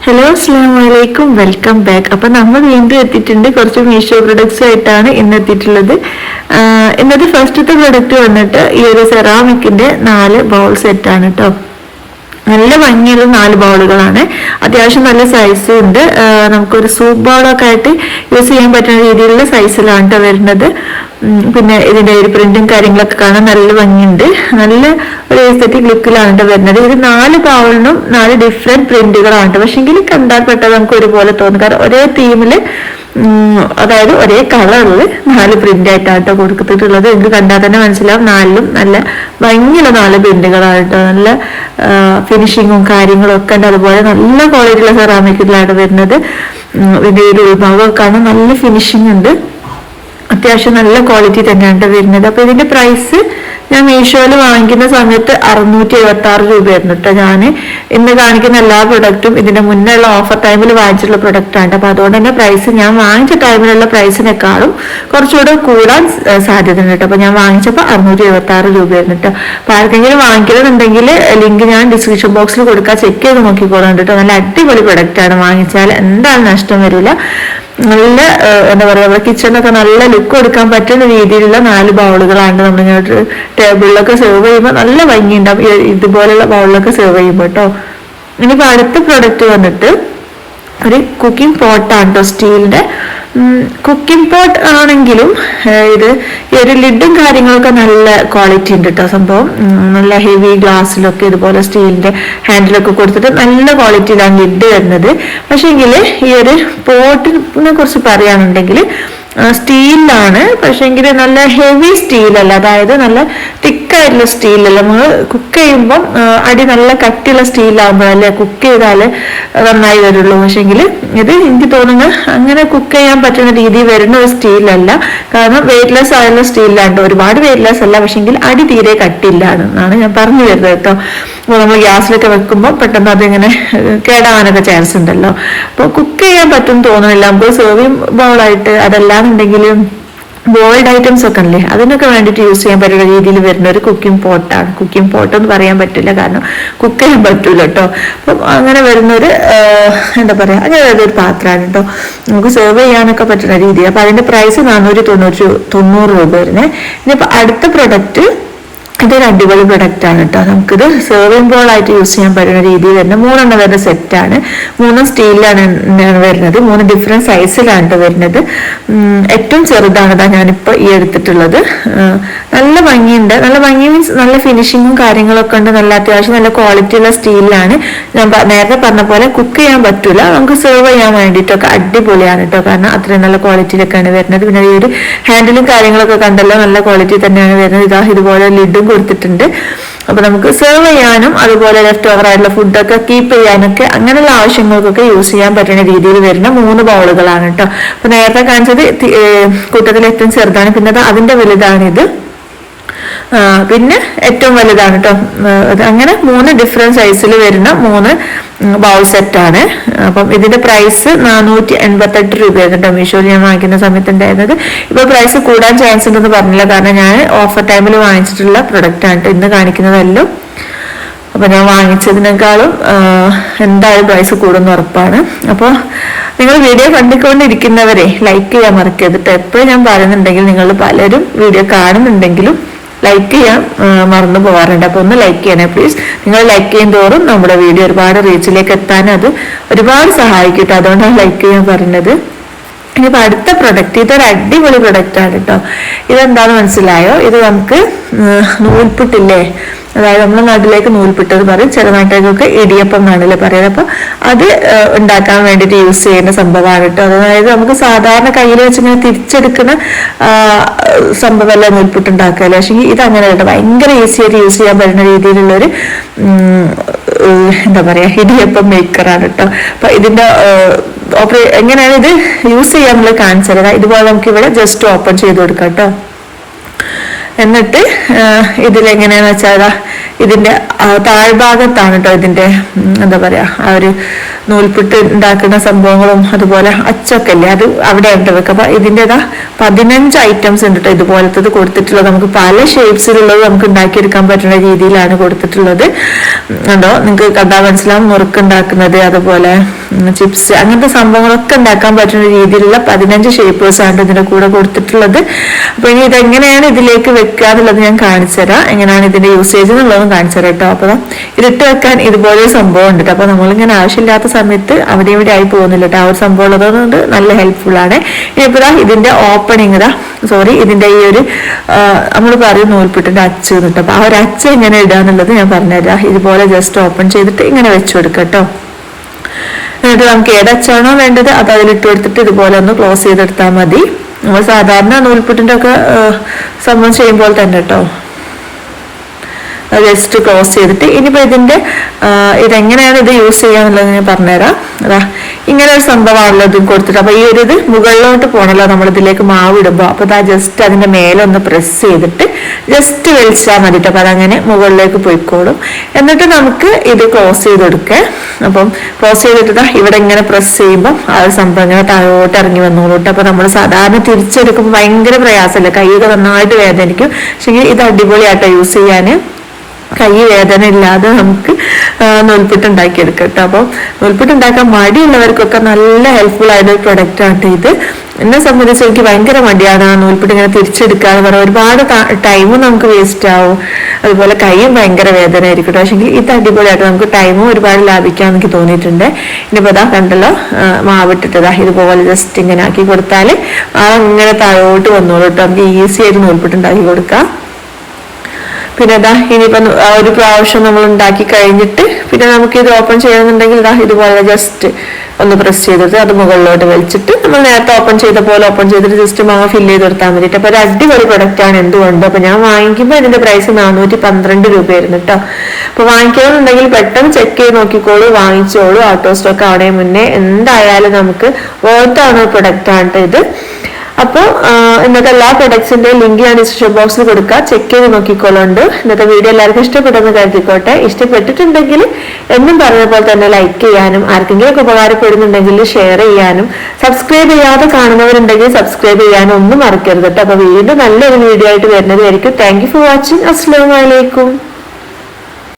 Hello അസ്സലാമലൈക്കും, welcome back. അപ്പം നമ്മൾ വീണ്ടും എത്തിയിട്ടുണ്ട്. കുറച്ച് മീഷോ പ്രൊഡക്ട്സ് ആയിട്ടാണ് ഇന്ന് എത്തിയിട്ടുള്ളത്. ഇന്നത്തെ ഫസ്റ്റത്തെ പ്രൊഡക്റ്റ് വന്നിട്ട് ഈ ഒരു സെറാമിക്കിന്റെ 4 ബൗൾ സെറ്റാണ് കേട്ടോ. നല്ല ഭംഗിയുള്ള 4 ബൗളുകളാണ്. അത്യാവശ്യം നല്ല സൈസും ഉണ്ട്. നമുക്കൊരു സൂപ്പ് ബൗളൊക്കെ ആയിട്ട് യൂസ് ചെയ്യാൻ പറ്റുന്ന രീതിയിലുള്ള സൈസിലാണ് കേട്ടോ വരുന്നത്. പിന്നെ ഇതിന്റെ ഒരു പ്രിന്റും കാര്യങ്ങളൊക്കെ കാണാൻ നല്ല ഭംഗിയുണ്ട്. നല്ല ഒരു എസ്തെറ്റിക് ലുക്കിലാണ് കേട്ടോ വരുന്നത്. ഇത് 4 ബൗളിനും 4 ഡിഫറെന്റ് പ്രിന്റുകളാണ്. പക്ഷെങ്കിൽ കണ്ടാൽ പെട്ടെന്ന് നമുക്ക് ഒരുപോലെ തോന്നും. കാരണം ഒരേ തീമില്, അതായത് ഒരേ കളറിൽ 4 പ്രിന്റ് ആയിട്ടാണ് കേട്ടോ കൊടുത്തിട്ടുള്ളത്. എനിക്ക് കണ്ടാൽ തന്നെ മനസ്സിലാവും 4ലും നല്ല ഭംഗിയുള്ള 4 പ്രിന്റുകളാണ് കേട്ടോ. നല്ല ഫിനിഷിങ്ങും കാര്യങ്ങളും ഒക്കെ ഉണ്ട്. അതുപോലെ നല്ല ക്വാളിറ്റിയുള്ള സെറാമിക്കിലാണ് വരുന്നത്. ഇതിന്റെ ഒരു ഉൾഭാഗമൊക്കെ കാണാൻ നല്ല ഫിനിഷിംഗ് ഉണ്ട്. അത്യാവശ്യം നല്ല ക്വാളിറ്റി തന്നെയാണ് വരുന്നത്. അപ്പൊ ഇതിന്റെ പ്രൈസ് ഞാൻ മീഷോയിൽ വാങ്ങിക്കുന്ന സമയത്ത് 676 രൂപയായിരുന്നു കേട്ടോ. ഞാൻ ഇന്ന് കാണിക്കുന്ന എല്ലാ പ്രൊഡക്റ്റും ഇതിന്റെ മുന്നേ ഉള്ള ഓഫർ ടൈമിൽ വാങ്ങിച്ചിട്ടുള്ള പ്രൊഡക്റ്റ് ആണ്. അപ്പൊ അതുകൊണ്ട് തന്നെ പ്രൈസ് ഞാൻ വാങ്ങിച്ച ടൈമിലുള്ള പ്രൈസിനേക്കാളും കുറച്ചുകൂടെ കൂടാൻ സാധ്യതയുണ്ട് കേട്ടോ. അപ്പൊ ഞാൻ വാങ്ങിച്ചപ്പോൾ 676 രൂപയായിരുന്നു കേട്ടോ. അപ്പൊ ആർക്കെങ്കിലും വാങ്ങിക്കണമെന്നുണ്ടെങ്കിൽ ലിങ്ക് ഞാൻ ഡിസ്ക്രിപ്ഷൻ ബോക്സിൽ കൊടുക്കാൻ, ചെക്ക് ചെയ്ത് നോക്കിക്കോളാം കേട്ടോ. നല്ല അടിപൊളി പ്രൊഡക്റ്റ് ആണ്. വാങ്ങിച്ചാൽ എന്തായാലും നഷ്ടം വരില്ല. നല്ല എന്താ പറയുക, കിച്ചണിലൊക്കെ നല്ല ലുക്ക് കൊടുക്കാൻ പറ്റുന്ന രീതിയിലുള്ള 4 ബൗളുകളാണ് നമ്മളിങ്ങോട്ട് ടേബിളിലൊക്കെ സെർവ് ചെയ്യുമ്പോൾ നല്ല ഭംഗിയുണ്ടാവും ഇതുപോലുള്ള ബൗളിലൊക്കെ സെർവ് ചെയ്യുമ്പോൾ കേട്ടോ. ഇനിയിപ്പോ അടുത്ത പ്രൊഡക്റ്റ് വന്നിട്ട് ഒരു കുക്കിംഗ് പോട്ടാണ് കേട്ടോ. സ്റ്റീലിന്റെ കുക്കിംഗ് പോട്ട് ആണെങ്കിലും ഇത് ഈ ഒരു ലിഡും കാര്യങ്ങളൊക്കെ നല്ല ക്വാളിറ്റി ഉണ്ട് കേട്ടോ. സംഭവം നല്ല ഹെവി ഗ്ലാസ്സിലൊക്കെ ഇതുപോലെ സ്റ്റീലിന്റെ ഹാൻഡിലൊക്കെ കൊടുത്തിട്ട് നല്ല ക്വാളിറ്റിയിലാണ് ലിഡ് വരുന്നത്. പക്ഷെങ്കിൽ ഈ ഒരു പോട്ടിനെ കുറിച്ച് പറയുകയാണെന്നുണ്ടെങ്കിൽ സ്റ്റീലാണ്. പക്ഷെങ്കിൽ നല്ല ഹെവി സ്റ്റീലല്ല, അതായത് നല്ല തിക്കായിട്ടുള്ള സ്റ്റീലല്ല. നമ്മൾ കുക്ക് ചെയ്യുമ്പം അടി നല്ല കട്ടിയുള്ള സ്റ്റീലാകുമ്പോഴല്ലേ കുക്ക് ചെയ്താൽ നന്നായി വരുള്ളൂ. പക്ഷെങ്കിൽ ഇത് എനിക്ക് തോന്നുന്നത് അങ്ങനെ കുക്ക് ചെയ്യാൻ പറ്റുന്ന രീതി വരുന്ന ഒരു സ്റ്റീലല്ല. കാരണം വെയിറ്റ്ലെസ് ആയുള്ള സ്റ്റീലാണ്. ഒരുപാട് വെയിറ്റ്ലെസ് അല്ല, പക്ഷെങ്കിൽ അടി തീരെ കട്ടില്ലാണ് എന്നാണ് ഞാൻ പറഞ്ഞു വരുന്നത് കേട്ടോ. അപ്പോൾ നമ്മൾ ഗ്യാസിലൊക്കെ വെക്കുമ്പോൾ പെട്ടെന്ന് അതിങ്ങനെ കേടാവാനൊക്കെ ചാൻസ് ഉണ്ടല്ലോ. അപ്പോൾ കുക്ക് ചെയ്യാൻ പറ്റും തോന്നുന്നില്ല. നമുക്ക് സെർവിങ് ബൗളായിട്ട് അതെല്ലാന്നുണ്ടെങ്കിലും ബോയിൽഡ് ഐറ്റംസ് ഒക്കെ അല്ലേ, അതിനൊക്കെ വേണ്ടിയിട്ട് യൂസ് ചെയ്യാൻ പറ്റുന്ന രീതിയിൽ വരുന്ന ഒരു കുക്കിംഗ് പോട്ടാണ്. കുക്കിംഗ് പോട്ട് എന്ന് പറയാൻ പറ്റില്ല, കാരണം കുക്ക് ചെയ്യാൻ പറ്റൂല കേട്ടോ. അപ്പം അങ്ങനെ വരുന്നൊരു എന്താ പറയാ, അങ്ങനെ ഒരു പാത്രമാണ് കേട്ടോ. നമുക്ക് സെർവ് ചെയ്യാനൊക്കെ പറ്റുന്ന രീതി. അപ്പൊ അതിന്റെ പ്രൈസ് 490 രൂപ വരുന്നത്. ഇനിയിപ്പോ അടുത്ത പ്രൊഡക്റ്റ് ഇതൊരു അടിപൊളി പ്രൊഡക്റ്റ് ആണ് കേട്ടോ. നമുക്കിത് സെർവിംഗ് ബോൾ ആയിട്ട് യൂസ് ചെയ്യാൻ പറ്റുന്ന രീതിയിൽ വരുന്ന 3 എണ്ണം വരുന്ന സെറ്റാണ്. 3 സ്റ്റീലിലാണ് വരുന്നത്. 3 ഡിഫറെന്റ് സൈസിലാണ് വരുന്നത്. ഏറ്റവും ചെറുതാണ് ഞാനിപ്പോ ഈ എടുത്തിട്ടുള്ളത്. നല്ല ഭംഗിയുണ്ട്. നല്ല ഭംഗി മീൻസ് നല്ല ഫിനിഷിങ്ങും കാര്യങ്ങളൊക്കെ ഉണ്ട്. നല്ല അത്യാവശ്യം നല്ല ക്വാളിറ്റിയുള്ള സ്റ്റീലിലാണ്. ഞാൻ നേരത്തെ പറഞ്ഞ പോലെ കുക്ക് ചെയ്യാൻ പറ്റൂല, നമുക്ക് സെർവ് ചെയ്യാൻ വേണ്ടിയിട്ടൊക്കെ അടിപൊളിയാണ് കേട്ടോ. കാരണം അത്രയും നല്ല ക്വാളിറ്റിയിലൊക്കെയാണ് വരുന്നത്. പിന്നെ ഈ ഒരു ഹാൻഡിലും കാര്യങ്ങളൊക്കെ കണ്ടല്ലോ, നല്ല ക്വാളിറ്റി തന്നെയാണ് വരുന്നത്. ഇതാ ഇതുപോലെ ലിഡും കൊടുത്തിട്ടുണ്ട്. അപ്പൊ നമുക്ക് സെർവ് ചെയ്യാനും അതുപോലെ ലെഫ്റ്റ് ഓവർ ആയിട്ടുള്ള ഫുഡൊക്കെ കീപ്പ് ചെയ്യാനൊക്കെ അങ്ങനെയുള്ള ആവശ്യങ്ങൾക്കൊക്കെ യൂസ് ചെയ്യാൻ പറ്റുന്ന രീതിയിൽ വരുന്ന 3 ബൗളുകളാണ് കേട്ടോ. അപ്പൊ നേരത്തെ കാണിച്ചത് കൂട്ടത്തിൽ ഏറ്റവും ചെറുതാണ്, പിന്നെ അതിന്റെ വലുതാണിത്, പിന്നെ ഏറ്റവും വലുതാണ് കേട്ടോ. അങ്ങനെ 3 ഡിഫറെന്റ് സൈസിൽ വരുന്ന 3 ബൗൾ സെറ്റാണ്. അപ്പം ഇതിന്റെ പ്രൈസ് 488 രൂപയാണ് കേട്ടോ. മീഷോയിൽ ഞാൻ വാങ്ങിക്കുന്ന സമയത്ത് ഉണ്ടായിരുന്നത്. ഇപ്പൊ പ്രൈസ് കൂടാൻ ചാൻസ് ഉണ്ടെന്ന് പറഞ്ഞില്ല, കാരണം ഞാൻ ഓഫർ ടൈമിൽ വാങ്ങിച്ചിട്ടുള്ള പ്രൊഡക്റ്റ് ആണ് കേട്ടോ ഇന്ന് കാണിക്കുന്നതല്ലോ. അപ്പൊ ഞാൻ വാങ്ങിച്ചതിനേക്കാളും എന്തായാലും പ്രൈസ് കൂടുന്ന ഉറപ്പാണ്. അപ്പോൾ നിങ്ങൾ വീഡിയോ കണ്ടുകൊണ്ടിരിക്കുന്നവരെ ലൈക്ക് ചെയ്യാൻ മറക്കരുത്. എപ്പോഴും ഞാൻ പറയുന്നുണ്ടെങ്കിൽ നിങ്ങൾ പലരും വീഡിയോ കാണുന്നുണ്ടെങ്കിലും ലൈക്ക് ചെയ്യാൻ മറന്നു പോകാറുണ്ട്. അപ്പൊ ഒന്ന് ലൈക്ക് ചെയ്യണേ പ്ലീസ്. നിങ്ങൾ ലൈക്ക് ചെയ്യും തോറും നമ്മുടെ വീഡിയോ ഒരുപാട് റീച്ചിലേക്ക് എത്താൻ അത് ഒരുപാട് സഹായിക്കും. അതുകൊണ്ടാണ് ലൈക്ക് ചെയ്യാൻ പറയുന്നത്. ഇനിയിപ്പോ അടുത്ത പ്രൊഡക്റ്റ് ഇതൊരു അടിപൊളി പ്രൊഡക്റ്റ് ആണ് കേട്ടോ. ഇതെന്താന്ന് മനസ്സിലായോ? ഇത് നമുക്ക് നൂൽപുട്ടില്ലേ, അതായത് നമ്മുടെ നാട്ടിലേക്ക് നൂൽപുട്ടെന്ന് പറയും, ചില നാട്ടിലേക്കൊക്കെ ഇടിയപ്പം എന്നാണല്ലേ പറയുന്നത്. അപ്പൊ അത് ഉണ്ടാക്കാൻ വേണ്ടിയിട്ട് യൂസ് ചെയ്യുന്ന സംഭവമാണ് കേട്ടോ. അതായത് നമുക്ക് സാധാരണ കയ്യിൽ വെച്ചിങ്ങനെ തിരിച്ചെടുക്കുന്ന സംഭവമല്ല നൂൽപുട്ട് ഉണ്ടാക്കുക. പക്ഷേ ഇത് അങ്ങനെ കേട്ടോ, ഭയങ്കര ഈസി ആയിട്ട് യൂസ് ചെയ്യാൻ പറ്റുന്ന രീതിയിലുള്ളൊരു എന്താ പറയാ ഇടിയപ്പം മേക്കറാണ് കേട്ടോ. അപ്പൊ ഇതിന്റെ എങ്ങനെയാണ് ഇത് യൂസ് ചെയ്യാൻ നമ്മൾ കാണിച്ചത്. ഇതുപോലെ നമുക്ക് ഇവിടെ ജസ്റ്റ് ഓപ്പൺ ചെയ്ത് കൊടുക്കാം കേട്ടോ. എന്നിട്ട് ഇതിലെങ്ങനെയാന്ന് വെച്ചാൽ ഇതിന്റെ താഴ്ഭാഗത്താണ് കേട്ടോ ഇതിന്റെ എന്താ പറയാ ആ ഒരു നൂൽപുട്ട് ഉണ്ടാക്കുന്ന സംഭവങ്ങളും അതുപോലെ അച്ചൊക്കെ അല്ലേ, അത് അവിടെ ഉണ്ട് വെക്കുക. അപ്പൊ ഇതിൻ്റെതാ 15 ഐറ്റംസ് ഉണ്ട് കേട്ടോ ഇതുപോലത്തത് കൊടുത്തിട്ടുള്ളത്. നമുക്ക് പല ഷേപ്സിലുള്ളത് നമുക്ക് ഉണ്ടാക്കിയെടുക്കാൻ പറ്റുന്ന രീതിയിലാണ് കൊടുത്തിട്ടുള്ളത്. ഉണ്ടോ നിങ്ങൾക്ക് കണ്ടാൽ മനസ്സിലാവും. മുറുക്കുണ്ടാക്കുന്നത്, അതുപോലെ ചിപ്സ് അങ്ങനത്തെ സംഭവങ്ങളൊക്കെ ഉണ്ടാക്കാൻ പറ്റുന്ന രീതിയിലുള്ള 15 ഷേപ്പേഴ്സ് ആണ് ഇതിന്റെ കൂടെ കൊടുത്തിട്ടുള്ളത്. അപ്പൊ ഇനി ഇതെങ്ങനെയാണ് ഇതിലേക്ക് വെക്കുക എന്നുള്ളത് ഞാൻ കാണിച്ചു തരാം, എങ്ങനെയാണ് ഇതിന്റെ യൂസേജ് എന്നുള്ളതും കാണിച്ചു തരാം കേട്ടോ. അപ്പൊ ഇതിട്ട് വെക്കാൻ ഇതുപോലെ സംഭവം ഉണ്ട്. അപ്പൊ നമ്മളിങ്ങനെ ആവശ്യമില്ലാത്ത സമയത്ത് അവിടെ ഇവിടെ ആയി പോകുന്നില്ല കേട്ടോ. ആ ഒരു സംഭവം ഉള്ളതുകൊണ്ട് നല്ല ഹെൽപ്ഫുൾ ആണ്. ഇനിയിപ്പോ ഇതിന്റെ ഓപ്പണിങ് ഇതിന്റെ ഈ ഒരു നമ്മൾ പറയും നൂൽപുട്ടിന്റെ അച്ച് എന്നിട്ട്, അപ്പൊ ആ ഒരു അച്ച് എങ്ങനെ ഇടുക എന്നുള്ളത് ഞാൻ പറഞ്ഞുതരാം. ഇതുപോലെ ജസ്റ്റ് ഓപ്പൺ ചെയ്തിട്ട് ഇങ്ങനെ വെച്ചു കൊടുക്കാം കേട്ടോ. എന്നിട്ട് നമുക്ക് ഏതച്ചാണോ വേണ്ടത് അത് അതിലിട്ട് കൊടുത്തിട്ട് ഇതുപോലെ ഒന്ന് ക്ലോസ് ചെയ്തെടുത്താൽ മതി. നമ്മൾ സാധാരണ നൂൽപുട്ടിന്റെ ഒക്കെ സംഭവം ചെയ്യുമ്പോൾ തന്നെ കേട്ടോ. ജസ്റ്റ് ക്ലോസ് ചെയ്തിട്ട് ഇനിയിപ്പോ ഇതെങ്ങനെയാണ് ഇത് യൂസ് ചെയ്യാന്നുള്ളത് ഞാൻ പറഞ്ഞുതരാം. ഇങ്ങനെ ഒരു സംഭവമാണല്ലോ ഇതും കൊടുത്തിട്ട്. അപ്പൊ ഈ ഒരു ഇത് മുകളിലോട്ട് പോകണല്ലോ നമ്മൾ ഇതിലേക്ക് മാവ് ഇടുമ്പോ. അപ്പൊ ജസ്റ്റ് അതിന്റെ മേലെ ഒന്ന് പ്രസ് ചെയ്തിട്ട് ജസ്റ്റ് വലിച്ചാൽ മതി. അപ്പൊ അതങ്ങനെ മുകളിലേക്ക് പോയിക്കോളും. എന്നിട്ട് നമുക്ക് ഇത് ക്ലോസ് ചെയ്ത് കൊടുക്കുക. അപ്പം ക്ലോസ് ചെയ്തിട്ട് ഇവിടെ ഇങ്ങനെ പ്രസ് ചെയ്യുമ്പോൾ ആ ഒരു സംഭവം ഇങ്ങനെ താഴോട്ട് ഇറങ്ങി വന്നോളൂട്ട്. അപ്പൊ നമ്മൾ സാധാരണ തിരിച്ചെടുക്കുമ്പോൾ ഭയങ്കര പ്രയാസമല്ല, കൈയൊക്കെ നന്നായിട്ട് വേദനിക്കും. പക്ഷെ ഇത് അടിപൊളിയാട്ടോ യൂസ് ചെയ്യാന്. കൈ വേദന ഇല്ലാതെ നമുക്ക് നൂൽപുട്ട് ഉണ്ടാക്കിയെടുക്കാം കേട്ടോ. അപ്പോൾ നൂൽപുട്ട് ഉണ്ടാക്കാൻ മടിയുള്ളവർക്കൊക്കെ നല്ല ഹെൽപ്ഫുൾ ആയിട്ട് ഒരു പ്രൊഡക്റ്റ് ആണ് ഇത്. എന്നെ സംബന്ധിച്ച് എനിക്ക് ഭയങ്കര മടിയാണ് ആ നൂൽപുട്ട് ഇങ്ങനെ തിരിച്ചെടുക്കാന്ന് പറയാം. ഒരുപാട് ടൈമും നമുക്ക് വേസ്റ്റ് ആവും, അതുപോലെ കൈയും ഭയങ്കര വേദന ആയിരിക്കും. പക്ഷെങ്കിൽ ഇത് അടിപൊളിയായിട്ട് നമുക്ക് ടൈമും ഒരുപാട് ലാഭിക്കാൻ എനിക്ക് തോന്നിയിട്ടുണ്ട്. ഇനിയിപ്പോൾ കണ്ടല്ലോ മാവിട്ടിട്ടതാ ഇതുപോലെ ജസ്റ്റ് ഇങ്ങനെ ആക്കി കൊടുത്താൽ അങ്ങനെ താഴോട്ട് വന്നോളൂ കേട്ടോ. നമുക്ക് ഈസി ആയിട്ട് നൂൽപുട്ട് ഉണ്ടാക്കി കൊടുക്കാം. പിന്നെ ഇനിയിപ്പം ഒരു പ്രാവശ്യം നമ്മൾ ഉണ്ടാക്കി കഴിഞ്ഞിട്ട് പിന്നെ നമുക്ക് ഇത് ഓപ്പൺ ചെയ്യണമെന്നുണ്ടെങ്കിൽ ഇതുപോലെ ജസ്റ്റ് ഒന്ന് പ്രസ് ചെയ്തിട്ട് അത് മുകളിലോട്ട് വലിച്ചിട്ട് നമ്മൾ നേരത്തെ ഓപ്പൺ ചെയ്ത പോലെ ഓപ്പൺ ചെയ്തിട്ട് ജസ്റ്റ് മാവ് ഫില്ല് ചെയ്ത് കൊടുത്താൽ മതിട്ട്. അപ്പൊ ഒരു അടിപൊളി പ്രൊഡക്റ്റ് ആണ് എന്തുകൊണ്ട്. അപ്പൊ ഞാൻ വാങ്ങിക്കുമ്പോൾ ഇതിന്റെ പ്രൈസ് 412 രൂപയായിരുന്നു കേട്ടോ. അപ്പൊ വാങ്ങിക്കണമെന്നുണ്ടെങ്കിൽ പെട്ടെന്ന് ചെക്ക് ചെയ്ത് നോക്കിക്കോളൂ, വാങ്ങിച്ചോളൂ. ഔട്ട് ഓഫ് സ്റ്റോക്ക് ആവണേ മുന്നേ എന്തായാലും നമുക്ക് വർത്ത് ആണ് പ്രൊഡക്റ്റ് ആണ് ഇത്. അപ്പോൾ ഇന്നത്തെ എല്ലാ പ്രൊഡക്ട്സിന്റെ ലിങ്ക് ഞാൻ ഡിസ്ക്രിപ്ഷൻ ബോക്സിൽ കൊടുക്കുക, ചെക്ക് ചെയ്ത് നോക്കിക്കോളുണ്ട്. ഇന്നത്തെ വീഡിയോ എല്ലാവർക്കും ഇഷ്ടപ്പെട്ടെന്ന് കരുതിക്കോട്ടെ. ഇഷ്ടപ്പെട്ടിട്ടുണ്ടെങ്കിൽ എന്നും പറഞ്ഞ പോലെ തന്നെ ലൈക്ക് ചെയ്യാനും ആർക്കെങ്കിലും ഒക്കെ ഉപകാരപ്പെടുന്നുണ്ടെങ്കിൽ ഷെയർ ചെയ്യാനും സബ്സ്ക്രൈബ് ചെയ്യാതെ കാണുന്നവരുണ്ടെങ്കിൽ സബ്സ്ക്രൈബ് ചെയ്യാനും ഒന്നും മറക്കരുത് കേട്ടോ. അപ്പൊ വീണ്ടും നല്ലൊരു വീഡിയോ ആയിട്ട് വരുന്നതായിരിക്കും. Thank you for watching. അസ്സലാമു അലൈക്കും.